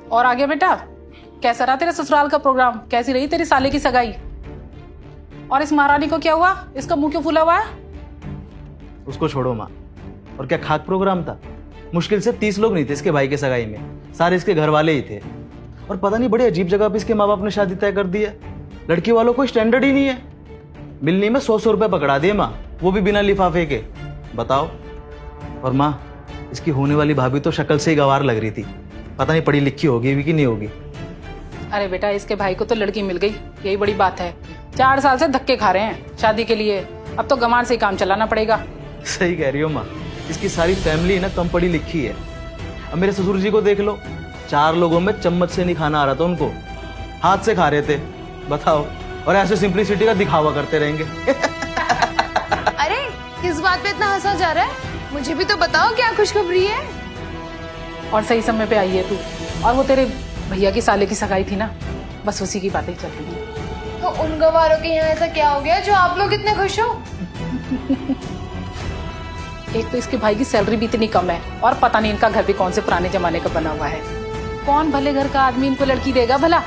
और आगे बेटा, कैसा रहा तेरा ससुराल का प्रोग्राम? कैसी रही तेरी साले की सगाई? और इस महारानी को क्या हुआ? इसका मुंह क्यों फूला हुआ है? उसको छोड़ो माँ। और क्या खाक प्रोग्राम था? मुश्किल से 30 लोग नहीं थे इसके भाई के सगाई में, सारे इसके घर वाले ही थे। और पता नहीं बड़ी अजीब जगह पे इसके माँ बाप ने शादी तय कर दी है। लड़की वालों को स्टैंडर्ड ही नहीं है। मिलनी में 100 रुपए पकड़ा दिए माँ, वो भी बिना लिफाफे के। बताओ। और माँ, इसकी होने वाली भाभी तो शक्ल से ही गवार लग रही थी। पता नहीं पढ़ी लिखी होगी भी कि नहीं होगी। अरे बेटा, इसके भाई को तो लड़की मिल गई, यही बड़ी बात है। 4 साल से धक्के खा रहे हैं शादी के लिए, अब तो गंवार से ही काम चलाना पड़ेगा। सही कह रही हो माँ, इसकी सारी फैमिली ना कम पढ़ी लिखी है। अब मेरे ससुर जी को देख लो, 4 लोगों में चम्मच से नहीं खाना आ रहा था उनको, हाथ से खा रहे थे। बताओ। और ऐसे सिंपलिसिटी का दिखावा करते रहेंगे। अरे किस बात पे इतना हंसा जा रहा है? मुझे भी तो बताओ क्या खुशखबरी है। और सही समय पे आई है तू। और वो तेरे भैया की साले की सगाई थी ना, बस उसी की बातें चल रही है। तो उन गवारों के यहाँ ऐसा क्या हो गया जो आप लोग इतने खुश हो? एक तो इसके भाई की सैलरी भी इतनी कम है, और पता नहीं इनका घर भी कौन से पुराने जमाने का बना हुआ है। कौन भले घर का आदमी इनको लड़की देगा भला?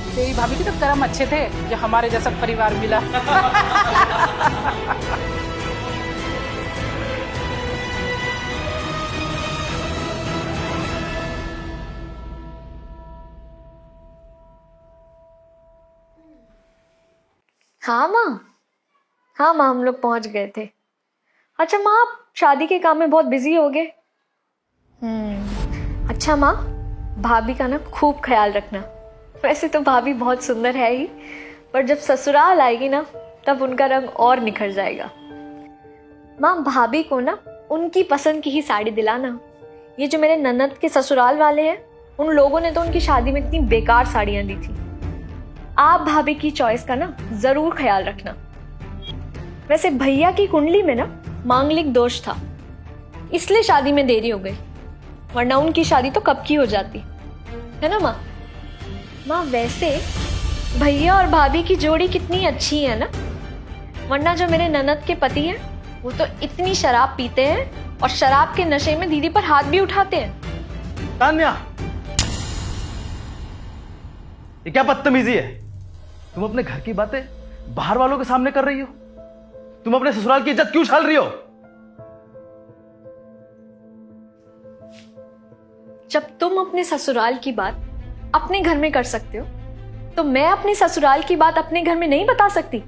तेरी भाभी के तो कर्म अच्छे थे जो हमारे जैसा परिवार मिला। हाँ माँ, हम लोग पहुंच गए थे। अच्छा माँ, आप शादी के काम में बहुत बिजी हो गए। अच्छा माँ, भाभी का ना खूब ख्याल रखना। वैसे तो भाभी बहुत सुंदर है ही, पर जब ससुराल आएगी ना तब उनका रंग और निखर जाएगा। माँ, भाभी को ना उनकी पसंद की ही साड़ी दिलाना। ये जो मेरे ननद के ससुराल वाले हैं, उन लोगों ने तो उनकी शादी में इतनी बेकार साड़ियाँ दी थी। आप भाभी की चॉइस का ना जरूर ख्याल रखना। वैसे भैया की कुंडली में ना मांगलिक दोष था, इसलिए शादी में देरी हो गई, वरना उनकी शादी तो कब की हो जाती है ना माँ। माँ, वैसे भैया और भाभी की जोड़ी कितनी अच्छी है ना, वरना जो मेरे ननद के पति हैं वो तो इतनी शराब पीते हैं और शराब के नशे में दीदी पर हाथ भी उठाते हैं। तान्या, ये क्या बदतमीजी है? तुम अपने घर की बातें बाहर वालों के सामने कर रही हो। तुम अपने ससुराल की इज्जत क्यों छाल रही हो? जब तुम अपने ससुराल की बात अपने घर में कर सकते हो, तो मैं अपने ससुराल की बात अपने घर में नहीं बता सकती?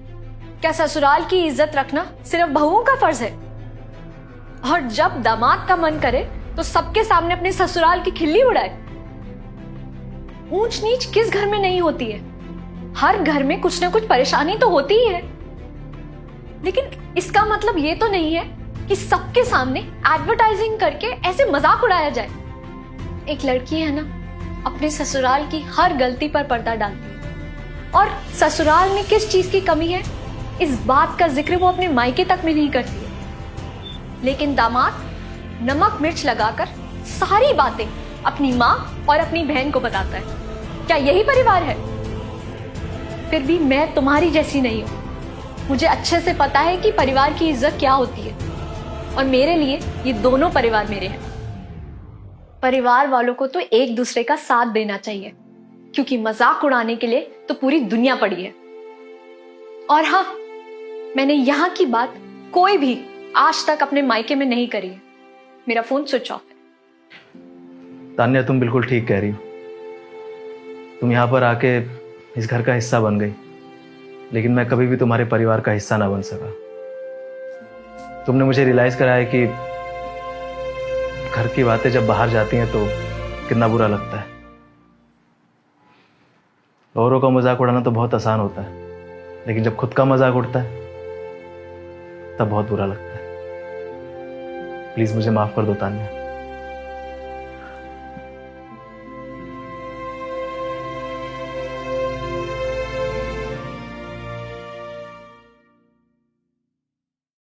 क्या ससुराल की इज्जत रखना सिर्फ बहुओं का फर्ज है? और जब दामाद का मन करे तो सबके सामने अपने ससुराल की खिल्ली उड़ाए। ऊंच नीच किस घर में नहीं होती है? हर घर में कुछ ना कुछ परेशानी तो होती ही है, लेकिन इसका मतलब ये तो नहीं है कि सबके सामने एडवर्टाइजिंग करके ऐसे मजाक उड़ाया जाए। एक लड़की है ना, अपने ससुराल की हर गलती पर पर्दा डालती है, और ससुराल में किस चीज की कमी है इस बात का जिक्र वो अपने मायके तक में नहीं करती है। लेकिन दामाद नमक मिर्च लगाकर सारी बातें अपनी माँ और अपनी बहन को बताता है। क्या यही परिवार है? फिर भी मैं तुम्हारी जैसी नहीं हूं। मुझे अच्छे से पता है कि परिवार की इज्जत क्या होती है, और मेरे लिए ये दोनों परिवार मेरे हैं। परिवार वालों को तो एक दूसरे का साथ देना चाहिए, क्योंकि मजाक उड़ाने के लिए तो पूरी दुनिया पड़ी है। और हाँ, मैंने यहाँ की बात कोई भी आज तक अपने मायके में नहीं करी है। मेरा फोन स्विच ऑफ है। तान्या, तुम बिल्कुल ठीक कह रही हो। तुम यहाँ पर आके इस घर का हिस्सा बन गई, लेकिन मैं कभी भी तुम्हारे परिवार का हिस्सा ना बन सका। तुमने मुझे रियलाइज कराया कि घर की बातें जब बाहर जाती हैं तो कितना बुरा लगता है। औरों का मजाक उड़ाना तो बहुत आसान होता है, लेकिन जब खुद का मजाक उड़ता है तब बहुत बुरा लगता है। प्लीज मुझे माफ कर दो तान्या।